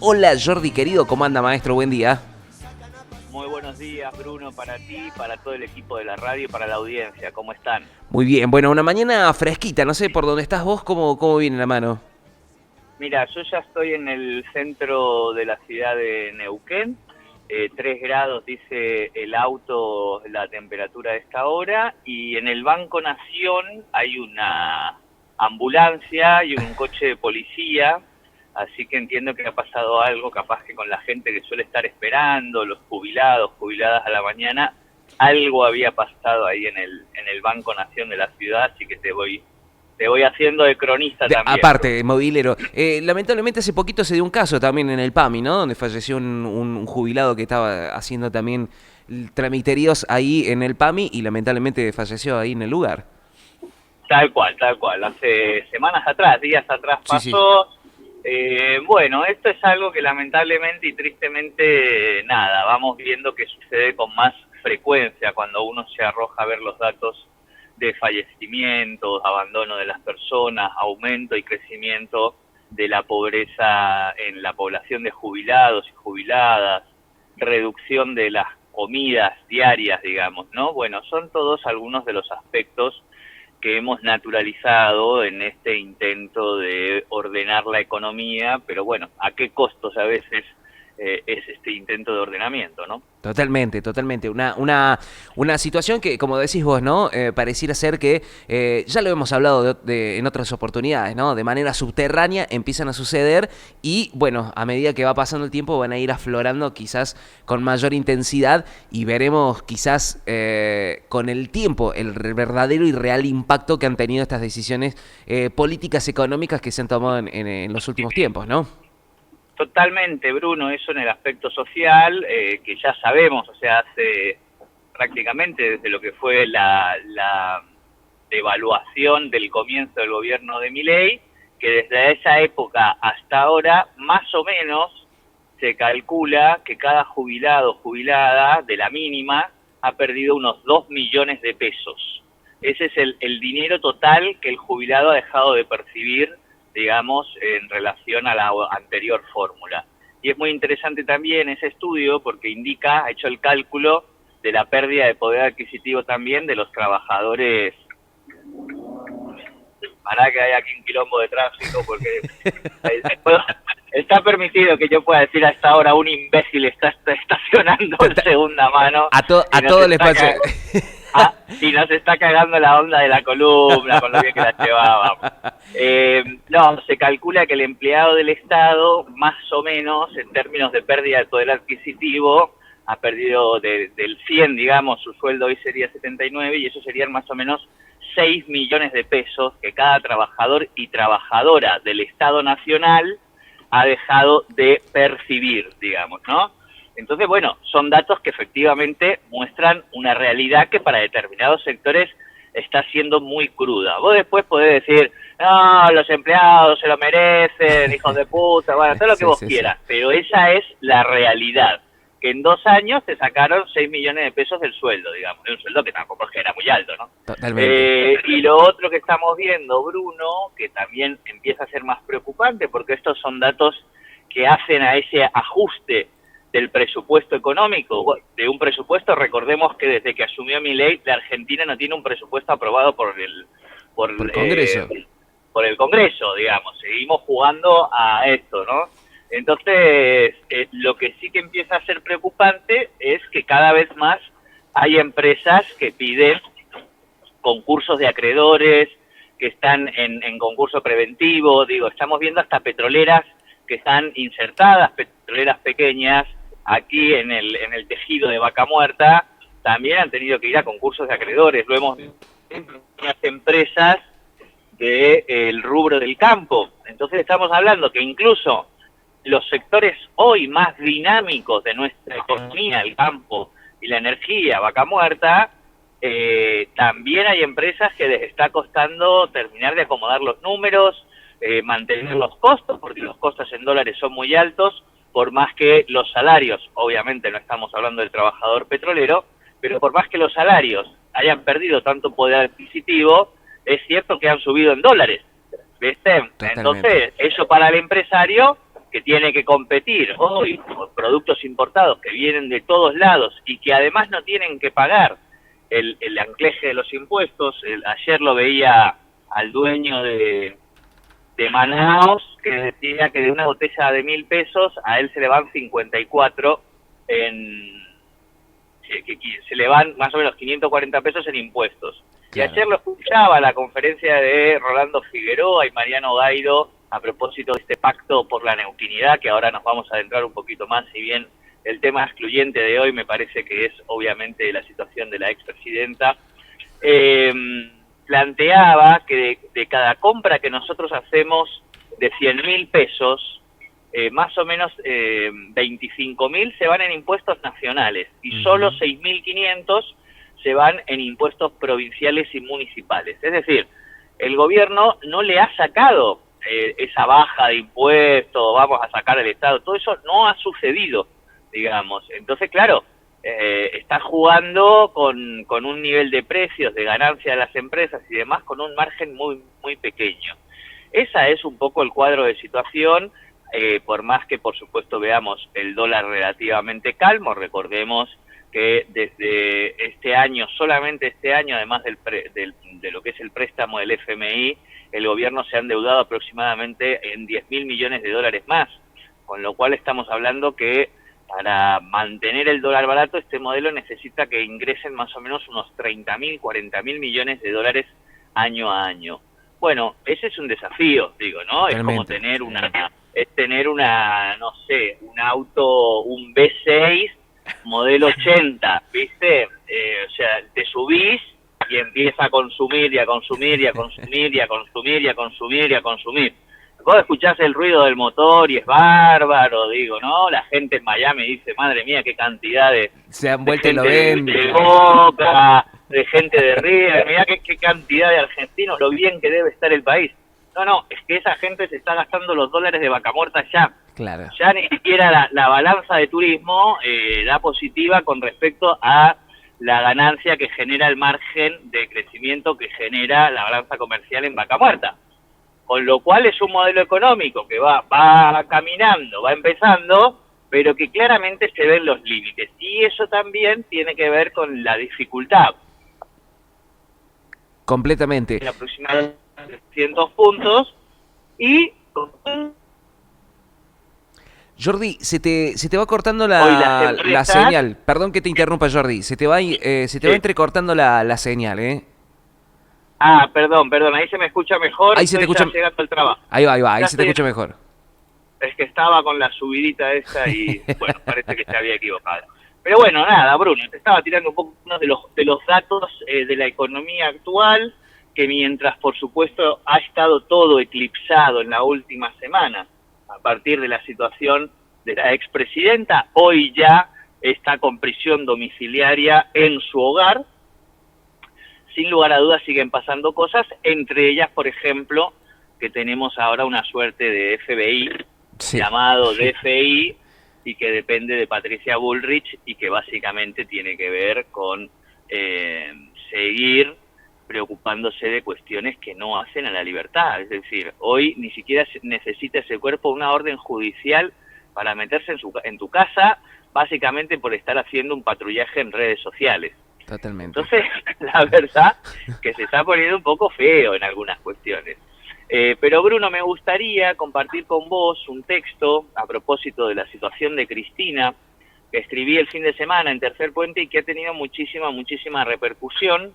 Hola Jordi querido, ¿cómo anda maestro? Buen día. Muy buenos días, Bruno, para ti, para todo el equipo de la radio y para la audiencia. ¿Cómo están? Muy bien, bueno, una mañana fresquita, no sé por dónde estás vos, ¿cómo viene la mano? Mira, yo ya estoy en el centro de la ciudad de Neuquén. 3 grados dice el auto, la temperatura de esta hora. Y en el Banco Nación hay una ambulancia y un coche de policía. Así que entiendo que ha pasado algo, capaz que con la gente que suele estar esperando, los jubilados, jubiladas a la mañana, algo había pasado ahí en el Banco Nación de la ciudad, así que te voy haciendo de cronista también, Bruno. Aparte, movilero, lamentablemente hace poquito se dio un caso también en el PAMI, ¿no? Donde falleció un jubilado que estaba haciendo también tramiteríos ahí en el PAMI y lamentablemente falleció ahí en el lugar. Tal cual, tal cual. Hace semanas atrás, días atrás Sí, sí. pasó. Bueno, esto es algo que lamentablemente y tristemente, nada, vamos viendo que sucede con más frecuencia cuando uno se arroja a ver los datos de fallecimientos, abandono de las personas, aumento y crecimiento de la pobreza en la población de jubilados y jubiladas, reducción de las comidas diarias, digamos, ¿no? Bueno, son todos algunos de los aspectos que hemos naturalizado en este intento de ordenar la economía, pero bueno, ¿a qué costos a veces es este intento de ordenamiento, no? Totalmente, totalmente. Una situación que, como decís vos, ¿no? Pareciera ser que, ya lo hemos hablado en otras oportunidades, ¿no? De manera subterránea empiezan a suceder y, bueno, a medida que va pasando el tiempo van a ir aflorando quizás con mayor intensidad y veremos quizás con el tiempo el verdadero y real impacto que han tenido estas decisiones políticas económicas que se han tomado en los últimos tiempos, ¿no? Totalmente, Bruno, eso en el aspecto social, que ya sabemos, o sea, hace prácticamente desde lo que fue la devaluación del comienzo del gobierno de Milei, que desde esa época hasta ahora, más o menos, se calcula que cada jubilado o jubilada de la mínima ha perdido unos 2 millones de pesos. Ese es el dinero total que el jubilado ha dejado de percibir, digamos, en relación a la anterior fórmula. Y es muy interesante también ese estudio porque indica, ha hecho el cálculo de la pérdida de poder adquisitivo también de los trabajadores. Para que haya aquí un quilombo de tráfico porque está permitido que yo pueda decir hasta ahora un imbécil está estacionando en segunda mano y A nos todos les está pasa. y nos está cagando la onda de la columna con lo bien que la llevábamos. No, se calcula que el empleado del Estado, más o menos, en términos de pérdida de poder adquisitivo, ha perdido del 100, digamos, su sueldo hoy sería 79 y eso serían más o menos 6 millones de pesos que cada trabajador y trabajadora del Estado Nacional ha dejado de percibir, digamos, ¿no? Entonces, bueno, son datos que efectivamente muestran una realidad que para determinados sectores está siendo muy cruda. Vos después podés decir, no, los empleados se lo merecen, hijos de puta, bueno, todo lo que Sí, vos sí, sí. quieras, pero esa es la realidad, que en 2 años te sacaron 6 millones de pesos del sueldo, digamos, de un sueldo que tampoco es que era muy alto, ¿no? Totalmente. Y lo otro que estamos viendo, Bruno, que también empieza a ser más preocupante, porque estos son datos que hacen a ese ajuste del presupuesto económico, de un presupuesto, recordemos que desde que asumió Milei, la Argentina no tiene un presupuesto aprobado por, Por eh, Congreso. por el Congreso, digamos, seguimos jugando a esto, ¿no? Entonces, lo que sí que empieza a ser preocupante es que cada vez más hay empresas que piden concursos de acreedores, que están en concurso preventivo, digo, estamos viendo hasta petroleras que están insertadas, petroleras pequeñas, aquí en el tejido de Vaca Muerta, también han tenido que ir a concursos de acreedores, lo hemos visto en las empresas del rubro del campo, entonces estamos hablando que incluso los sectores hoy más dinámicos de nuestra economía, el campo y la energía, Vaca Muerta, también hay empresas que les está costando terminar de acomodar los números, mantener los costos, porque los costos en dólares son muy altos, por más que los salarios, obviamente no estamos hablando del trabajador petrolero, pero por más que los salarios hayan perdido tanto poder adquisitivo, es cierto que han subido en dólares, ¿viste? Totalmente. Entonces, eso para el empresario que tiene que competir hoy con productos importados que vienen de todos lados y que además no tienen que pagar el anclaje de los impuestos. Ayer lo veía al dueño de Manaos, que decía que de una botella de 1.000 pesos a él se le van 54 se le van más o menos 540 pesos en impuestos. Claro. Y ayer lo escuchaba la conferencia de Rolando Figueroa y Mariano Gairo a propósito de este pacto por la neuquinidad, que ahora nos vamos a adentrar un poquito más, si bien el tema excluyente de hoy me parece que es obviamente la situación de la expresidenta. Planteaba que de cada compra que nosotros hacemos de 100.000 pesos, más o menos 25.000 se van en impuestos nacionales y solo 6.500 se van en impuestos provinciales y municipales. Es decir, el gobierno no le ha sacado esa baja de impuestos, vamos a sacar el Estado, todo eso no ha sucedido, digamos. Entonces, claro, está jugando con un nivel de precios, de ganancia de las empresas y demás, con un margen muy, muy pequeño. Esa es un poco el cuadro de situación, por más que, por supuesto, veamos el dólar relativamente calmo. Recordemos que desde este año, solamente este año, además de lo que es el préstamo del FMI, el gobierno se ha endeudado aproximadamente en 10.000 millones de dólares más, con lo cual estamos hablando que para mantener el dólar barato, este modelo necesita que ingresen más o menos unos 30.000, 40.000 millones de dólares año a año. Bueno, ese es un desafío, digo, ¿no? Realmente. Es como tener una, no sé, un auto, un V6 modelo 80, ¿viste? O sea, te subís y empieza a consumir y a consumir y a consumir y a consumir y a consumir y a consumir. Vos escuchás el ruido del motor y es bárbaro, digo, ¿no? La gente en Miami dice, madre mía, qué cantidad de... Se han vuelto y lo ven. De Boca, de gente de River, mirá qué cantidad de argentinos, lo bien que debe estar el país. No, es que esa gente se está gastando los dólares de vaca muerta ya. Claro. Ya ni siquiera la balanza de turismo da positiva con respecto a la ganancia que genera el margen de crecimiento que genera la balanza comercial en vaca muerta. Con lo cual es un modelo económico que va caminando, va empezando, pero que claramente se ven los límites. Y eso también tiene que ver con la dificultad. Completamente. En aproximadamente 300 puntos y... Jordi, se te va cortando la señal. Perdón que te interrumpa, Jordi. Se te va entrecortando la señal, ¿eh? Ah, perdón, ahí se me escucha mejor. Ahí se te escucha llegando al trabajo. Ahí va, ahí se te escucha mejor. Es que estaba con la subidita esa y, bueno, parece que se había equivocado. Pero bueno, nada, Bruno, te estaba tirando un poco de los datos de la economía actual, que mientras, por supuesto, ha estado todo eclipsado en la última semana, a partir de la situación de la expresidenta, hoy ya está con prisión domiciliaria en su hogar. Sin lugar a dudas siguen pasando cosas, entre ellas, por ejemplo, que tenemos ahora una suerte de FBI, llamado DFI, y que depende de Patricia Bullrich, y que básicamente tiene que ver con seguir preocupándose de cuestiones que no hacen a la libertad. Es decir, hoy ni siquiera necesita ese cuerpo una orden judicial para meterse en tu casa, básicamente por estar haciendo un patrullaje en redes sociales. Totalmente. Entonces, la verdad que se está poniendo un poco feo en algunas cuestiones. Pero Bruno, me gustaría compartir con vos un texto a propósito de la situación de Cristina, que escribí el fin de semana en Tercer Puente y que ha tenido muchísima repercusión.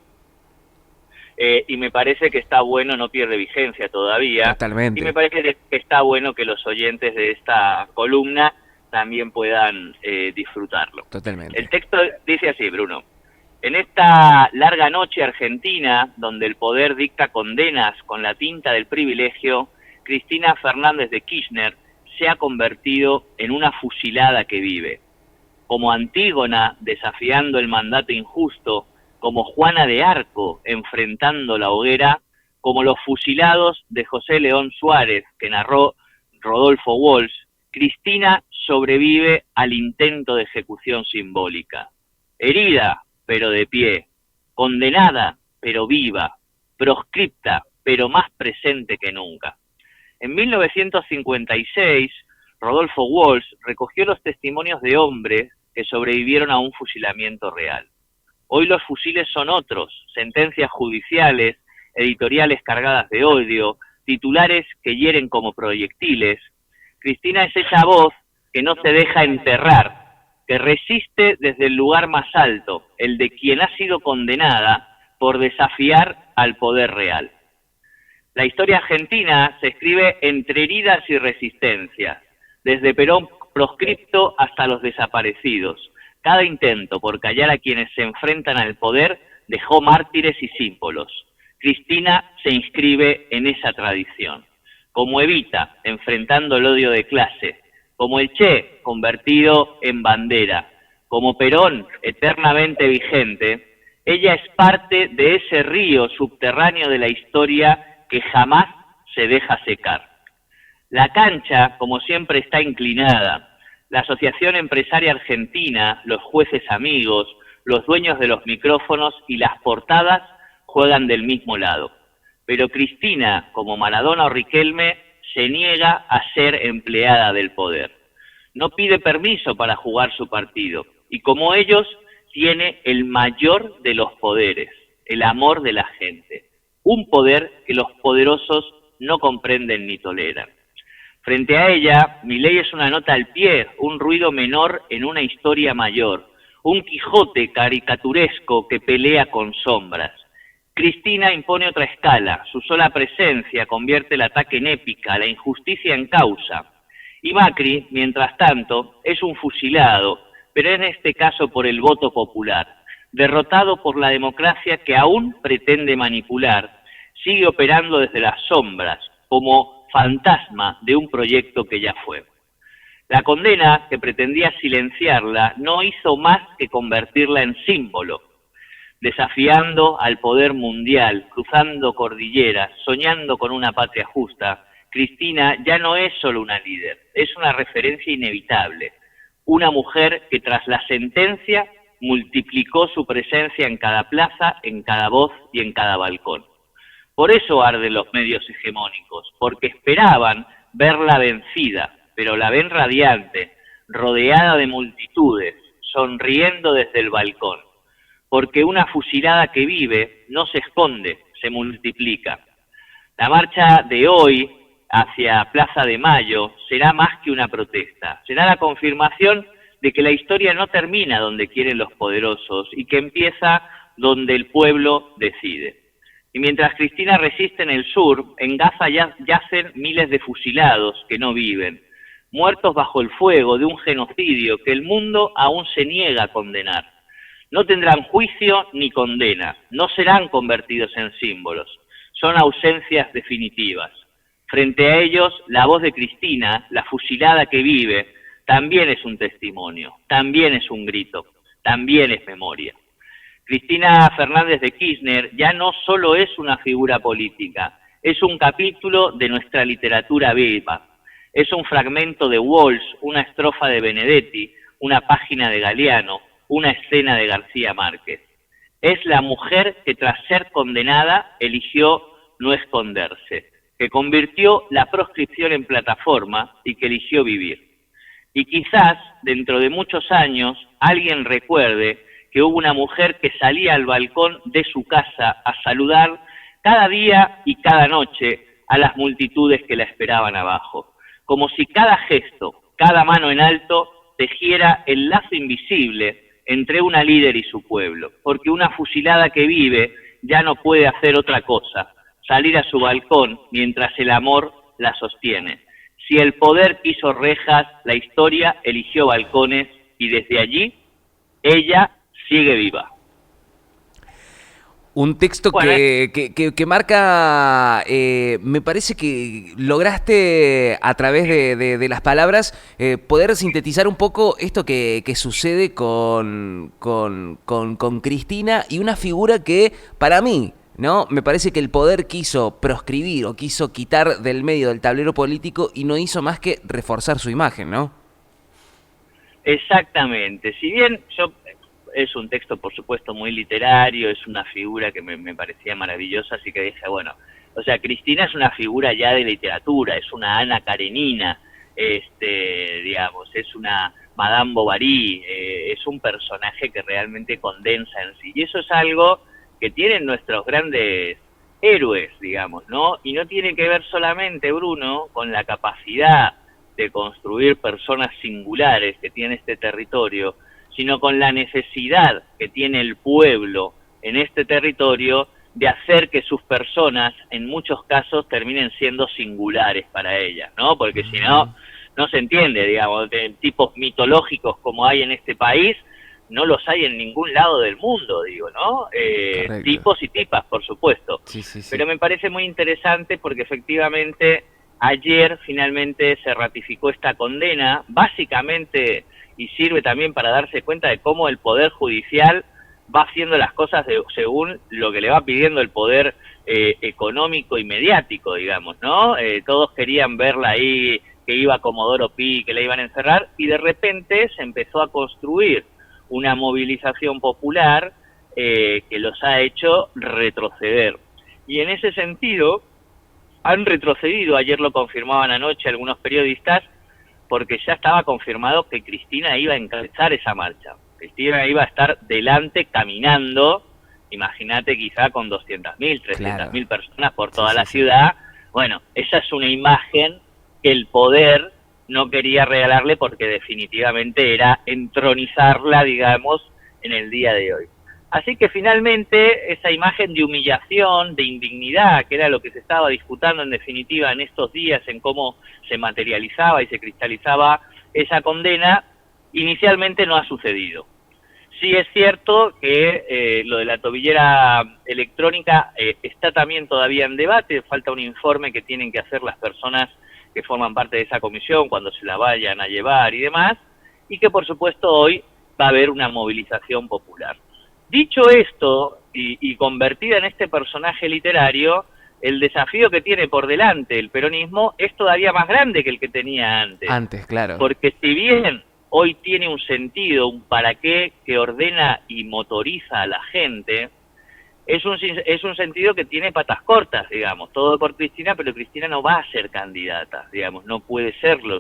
Y me parece que está bueno, no pierde vigencia todavía. Totalmente. Y me parece que está bueno que los oyentes de esta columna también puedan disfrutarlo. Totalmente. El texto dice así, Bruno. En esta larga noche argentina, donde el poder dicta condenas con la tinta del privilegio, Cristina Fernández de Kirchner se ha convertido en una fusilada que vive. Como Antígona desafiando el mandato injusto, como Juana de Arco enfrentando la hoguera, como los fusilados de José León Suárez, que narró Rodolfo Walsh, Cristina sobrevive al intento de ejecución simbólica. Herida, pero de pie, condenada, pero viva, proscripta, pero más presente que nunca. En 1956, Rodolfo Walsh, recogió los testimonios de hombres que sobrevivieron a un fusilamiento real. Hoy los fusiles son otros, sentencias judiciales, editoriales cargadas de odio, titulares que hieren como proyectiles. Cristina es esa voz que no se deja enterrar, que resiste desde el lugar más alto, el de quien ha sido condenada por desafiar al poder real. La historia argentina se escribe entre heridas y resistencias, desde Perón proscripto hasta los desaparecidos. Cada intento por callar a quienes se enfrentan al poder dejó mártires y símbolos. Cristina se inscribe en esa tradición, como Evita, enfrentando el odio de clase, como el Che, convertido en bandera, como Perón, eternamente vigente. Ella es parte de ese río subterráneo de la historia que jamás se deja secar. La cancha, como siempre, está inclinada. La Asociación Empresaria Argentina, los jueces amigos, los dueños de los micrófonos y las portadas juegan del mismo lado. Pero Cristina, como Maradona o Riquelme, se niega a ser empleada del poder. No pide permiso para jugar su partido y, como ellos, tiene el mayor de los poderes, el amor de la gente. Un poder que los poderosos no comprenden ni toleran. Frente a ella, Milei es una nota al pie, un ruido menor en una historia mayor, un Quijote caricaturesco que pelea con sombras. Cristina impone otra escala, su sola presencia convierte el ataque en épica, la injusticia en causa. Y Macri, mientras tanto, es un fusilado, pero en este caso por el voto popular, derrotado por la democracia que aún pretende manipular, sigue operando desde las sombras, como fantasma de un proyecto que ya fue. La condena, que pretendía silenciarla, no hizo más que convertirla en símbolo, desafiando al poder mundial, cruzando cordilleras, soñando con una patria justa. Cristina ya no es solo una líder, es una referencia inevitable, una mujer que tras la sentencia multiplicó su presencia en cada plaza, en cada voz y en cada balcón. Por eso arden los medios hegemónicos, porque esperaban verla vencida, pero la ven radiante, rodeada de multitudes, sonriendo desde el balcón. Porque una fusilada que vive no se esconde, se multiplica. La marcha de hoy hacia Plaza de Mayo será más que una protesta, será la confirmación de que la historia no termina donde quieren los poderosos y que empieza donde el pueblo decide. Y mientras Cristina resiste en el sur, en Gaza yacen miles de fusilados que no viven, muertos bajo el fuego de un genocidio que el mundo aún se niega a condenar. No tendrán juicio ni condena, no serán convertidos en símbolos, son ausencias definitivas. Frente a ellos, la voz de Cristina, la fusilada que vive, también es un testimonio, también es un grito, también es memoria. Cristina Fernández de Kirchner ya no solo es una figura política, es un capítulo de nuestra literatura viva, es un fragmento de Walsh, una estrofa de Benedetti, una página de Galeano, una escena de García Márquez. Es la mujer que tras ser condenada eligió no esconderse, que convirtió la proscripción en plataforma y que eligió vivir. Y quizás, dentro de muchos años, alguien recuerde que hubo una mujer que salía al balcón de su casa a saludar cada día y cada noche a las multitudes que la esperaban abajo, como si cada gesto, cada mano en alto, tejiera el lazo invisible entre una líder y su pueblo, porque una fusilada que vive ya no puede hacer otra cosa, salir a su balcón mientras el amor la sostiene. Si el poder quiso rejas, la historia eligió balcones y desde allí ella sigue viva. Un texto Bueno, que marca, me parece que lograste a través de las palabras poder sintetizar un poco esto que sucede con Cristina y una figura que para mí, ¿no? Me parece que el poder quiso proscribir o quiso quitar del medio del tablero político y no hizo más que reforzar su imagen, ¿no? exactamente. Si bien es un texto, por supuesto, muy literario, es una figura que me parecía maravillosa, así que dije, bueno, o sea, Cristina es una figura ya de literatura, es una Ana Karenina, digamos, es una Madame Bovary, es un personaje que realmente condensa en sí. Y eso es algo que tienen nuestros grandes héroes, digamos, ¿no? Y no tiene que ver solamente, Bruno, con la capacidad de construir personas singulares que tiene este territorio, sino con la necesidad que tiene el pueblo en este territorio de hacer que sus personas, en muchos casos, terminen siendo singulares para ellas, ¿no? Porque si no, no se entiende, digamos, de tipos mitológicos como hay en este país, no los hay en ningún lado del mundo, digo, ¿no? Tipos y tipas, por supuesto. Sí, sí, sí. Pero me parece muy interesante porque efectivamente ayer finalmente se ratificó esta condena, básicamente, y sirve también para darse cuenta de cómo el Poder Judicial va haciendo las cosas según lo que le va pidiendo el poder económico y mediático, digamos, ¿no? Todos querían verla ahí, que iba a Comodoro Pi, que la iban a encerrar, y de repente se empezó a construir una movilización popular que los ha hecho retroceder. Y en ese sentido, han retrocedido, ayer lo confirmaban anoche algunos periodistas, porque ya estaba confirmado que Cristina iba a encabezar esa marcha. Cristina iba a estar delante caminando, imagínate quizá con 200.000, 300.000 personas por toda la ciudad. Bueno, esa es una imagen que el poder no quería regalarle porque definitivamente era entronizarla, digamos, en el día de hoy. Así que finalmente esa imagen de humillación, de indignidad, que era lo que se estaba disputando en definitiva en estos días, en cómo se materializaba y se cristalizaba esa condena, inicialmente no ha sucedido. Sí es cierto que lo de la tobillera electrónica está también todavía en debate, falta un informe que tienen que hacer las personas que forman parte de esa comisión cuando se la vayan a llevar y demás, y que por supuesto hoy va a haber una movilización popular. Dicho esto, y convertida en este personaje literario, el desafío que tiene por delante el peronismo es todavía más grande que el que tenía antes. Antes, claro. Porque si bien hoy tiene un sentido, un para qué que ordena y motoriza a la gente, es un sentido que tiene patas cortas, digamos, todo por Cristina, pero Cristina no va a ser candidata, digamos, no puede serlo.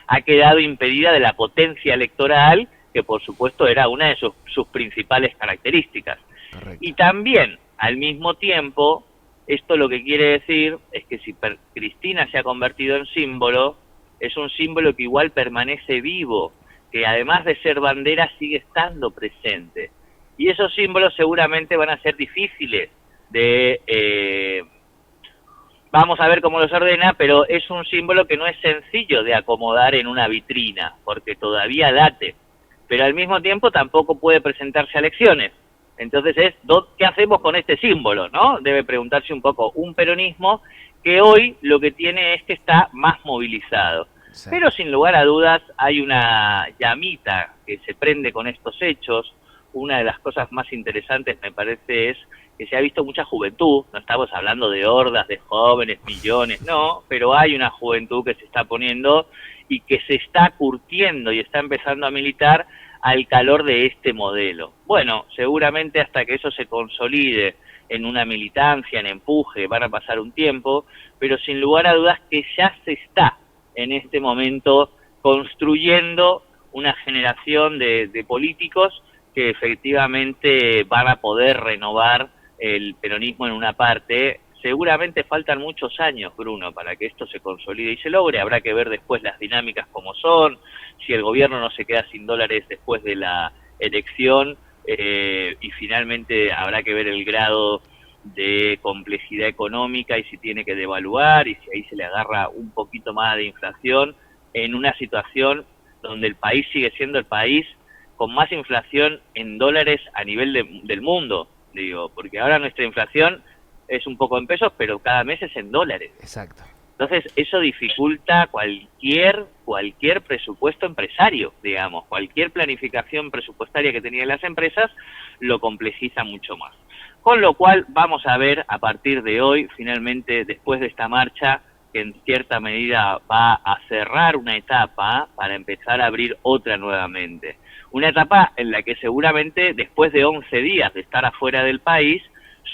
Ha quedado impedida de la potencia electoral, que por supuesto era una de sus principales características. Correcto. Y también, al mismo tiempo, esto lo que quiere decir es que si Cristina se ha convertido en símbolo, es un símbolo que igual permanece vivo, que además de ser bandera sigue estando presente. Y esos símbolos seguramente van a ser difíciles de... vamos a ver cómo los ordena, pero es un símbolo que no es sencillo de acomodar en una vitrina, porque todavía late. Pero al mismo tiempo tampoco puede presentarse a elecciones. Entonces ¿qué hacemos con este símbolo, no? Debe preguntarse un poco un peronismo que hoy lo que tiene es que está más movilizado. Sí. Pero sin lugar a dudas hay una llamita que se prende con estos hechos. Una de las cosas más interesantes me parece es que se ha visto mucha juventud, no estamos hablando de hordas de jóvenes, millones, no, pero hay una juventud que se está poniendo y que se está curtiendo y está empezando a militar al calor de este modelo. Bueno, seguramente hasta que eso se consolide en una militancia, en empuje, van a pasar un tiempo, pero sin lugar a dudas que ya se está en este momento construyendo una generación de políticos que efectivamente van a poder renovar el peronismo en una parte. Seguramente faltan muchos años, Bruno, para que esto se consolide y se logre. Habrá que ver después las dinámicas como son, si el gobierno no se queda sin dólares después de la elección, y finalmente habrá que ver el grado de complejidad económica y si tiene que devaluar y si ahí se le agarra un poquito más de inflación en una situación donde el país sigue siendo el país con más inflación en dólares a nivel del mundo, digo, porque ahora nuestra inflación es un poco en pesos, pero cada mes es en dólares. Exacto. Entonces eso dificulta cualquier presupuesto empresario, digamos, cualquier planificación presupuestaria que tenían las empresas lo complejiza mucho más. Con lo cual vamos a ver a partir de hoy, finalmente después de esta marcha, que en cierta medida va a cerrar una etapa para empezar a abrir otra nuevamente. Una etapa en la que seguramente después de 11 días de estar afuera del país,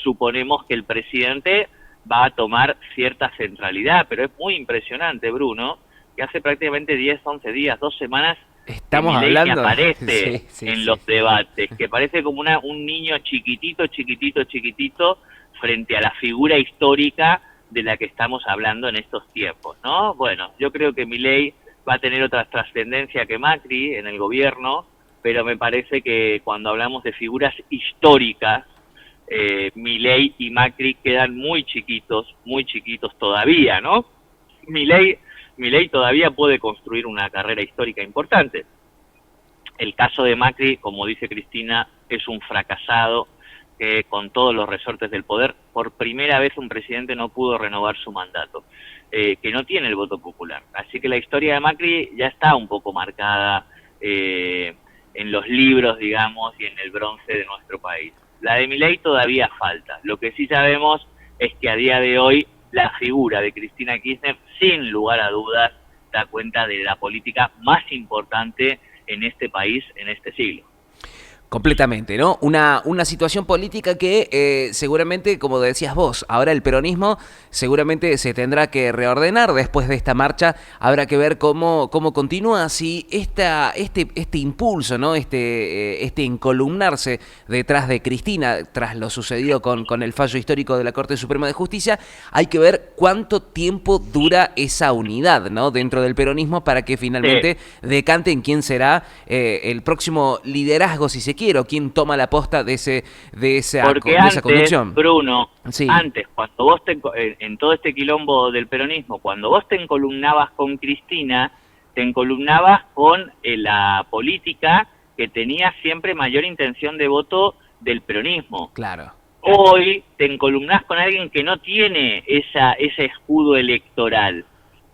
suponemos que el presidente va a tomar cierta centralidad, pero es muy impresionante, Bruno, que hace prácticamente 10, 11 días, 2 semanas, estamos Milei hablando que aparece en los debates, que parece como un niño chiquitito frente a la figura histórica de la que estamos hablando en estos tiempos, ¿no? Bueno, yo creo que Milei va a tener otra trascendencia que Macri en el gobierno, pero me parece que cuando hablamos de figuras históricas, Milei y Macri quedan muy chiquitos todavía, ¿no? Milei todavía puede construir una carrera histórica importante. El caso de Macri, como dice Cristina, es un fracasado que con todos los resortes del poder, por primera vez un presidente no pudo renovar su mandato, que no tiene el voto popular. Así que la historia de Macri ya está un poco marcada en los libros, digamos, y en el bronce de nuestro país. La de Milei todavía falta. Lo que sí sabemos es que a día de hoy la figura de Cristina Kirchner, sin lugar a dudas, da cuenta de la política más importante en este país, en este siglo. Completamente, ¿no? Una situación política que seguramente, como decías vos, ahora el peronismo seguramente se tendrá que reordenar después de esta marcha. Habrá que ver cómo continúa, si este impulso, ¿no? Este encolumnarse detrás de Cristina, tras lo sucedido con el fallo histórico de la Corte Suprema de Justicia, hay que ver cuánto tiempo dura esa unidad, ¿no? Dentro del peronismo, para que finalmente decante en quién será el próximo liderazgo, si se quiere, o quién toma la posta de esa conducción. Bruno, antes, cuando vos en todo este quilombo del peronismo, cuando vos te encolumnabas con Cristina, te encolumnabas con la política que tenía siempre mayor intención de voto del peronismo. Claro. Hoy te encolumnás con alguien que no tiene ese escudo electoral.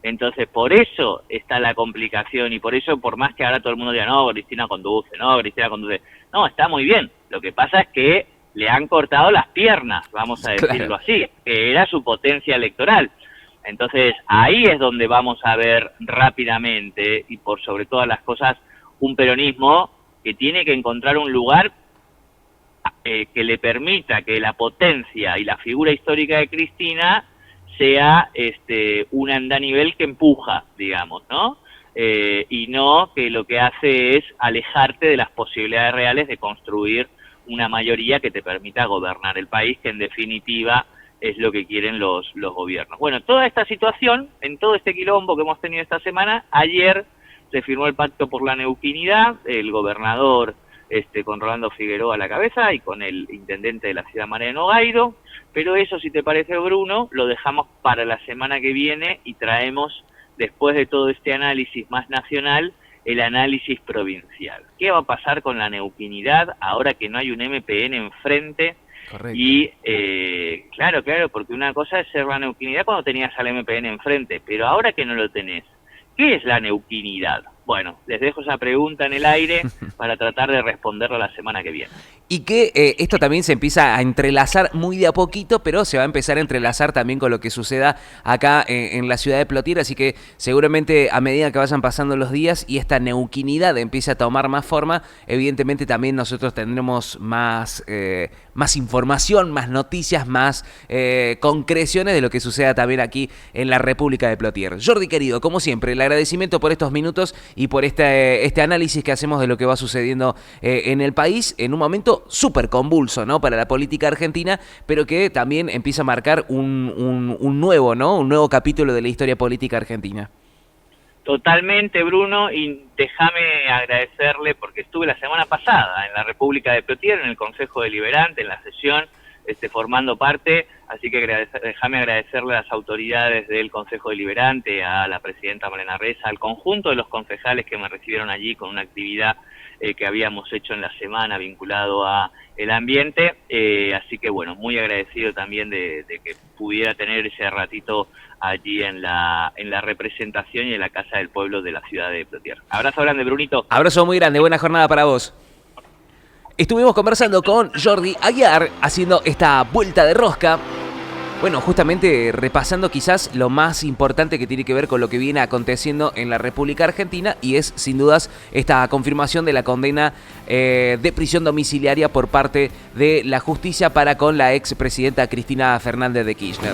Entonces, por eso está la complicación, y por eso, por más que ahora todo el mundo diga, no, Cristina conduce. No, está muy bien. Lo que pasa es que le han cortado las piernas, vamos a decirlo así, que era su potencia electoral. Entonces, ahí es donde vamos a ver rápidamente, y por sobre todas las cosas, un peronismo que tiene que encontrar un lugar que le permita que la potencia y la figura histórica de Cristina sea un andanivel que empuja, digamos, ¿no? Y no que lo que hace es alejarte de las posibilidades reales de construir una mayoría que te permita gobernar el país, que en definitiva es lo que quieren los gobiernos. Bueno, toda esta situación, en todo este quilombo que hemos tenido esta semana, ayer se firmó el pacto por la neuquinidad, el gobernador con Rolando Figueroa a la cabeza y con el intendente de la ciudad, Mariano Gairo, pero eso, si te parece, Bruno, lo dejamos para la semana que viene y traemos, después de todo este análisis más nacional, el análisis provincial. ¿Qué va a pasar con la neuquinidad ahora que no hay un MPN enfrente? Correcto. Y claro, porque una cosa es ser la neuquinidad cuando tenías al MPN enfrente, pero ahora que no lo tenés, ¿qué es la neuquinidad? Bueno, les dejo esa pregunta en el aire para tratar de responderla la semana que viene. Y que esto también se empieza a entrelazar muy de a poquito, pero se va a empezar a entrelazar también con lo que suceda acá en la ciudad de Plotier, así que seguramente a medida que vayan pasando los días y esta neuquinidad empiece a tomar más forma, evidentemente también nosotros tendremos más información, más noticias, más concreciones de lo que suceda también aquí en la República de Plotier. Jordi, querido, como siempre, el agradecimiento por estos minutos y por este análisis que hacemos de lo que va sucediendo en el país, en un momento súper convulso, ¿no?, para la política argentina, pero que también empieza a marcar un nuevo capítulo de la historia política argentina. Totalmente, Bruno, y déjame agradecerle, porque estuve la semana pasada en la República de Plotier, en el Consejo Deliberante, en la sesión, formando parte, así que déjame agradecerle a las autoridades del Consejo Deliberante, a la presidenta Malena Reza, al conjunto de los concejales que me recibieron allí con una actividad que habíamos hecho en la semana vinculado a el ambiente, así que bueno, muy agradecido también de que pudiera tener ese ratito allí en la representación y en la Casa del Pueblo de la ciudad de Plotier. Abrazo grande, Brunito. Abrazo muy grande, buena jornada para vos. Estuvimos conversando con Jordi Aguiar, haciendo esta vuelta de rosca. Bueno, justamente repasando quizás lo más importante que tiene que ver con lo que viene aconteciendo en la República Argentina, y es sin dudas esta confirmación de la condena de prisión domiciliaria por parte de la justicia para con la expresidenta Cristina Fernández de Kirchner.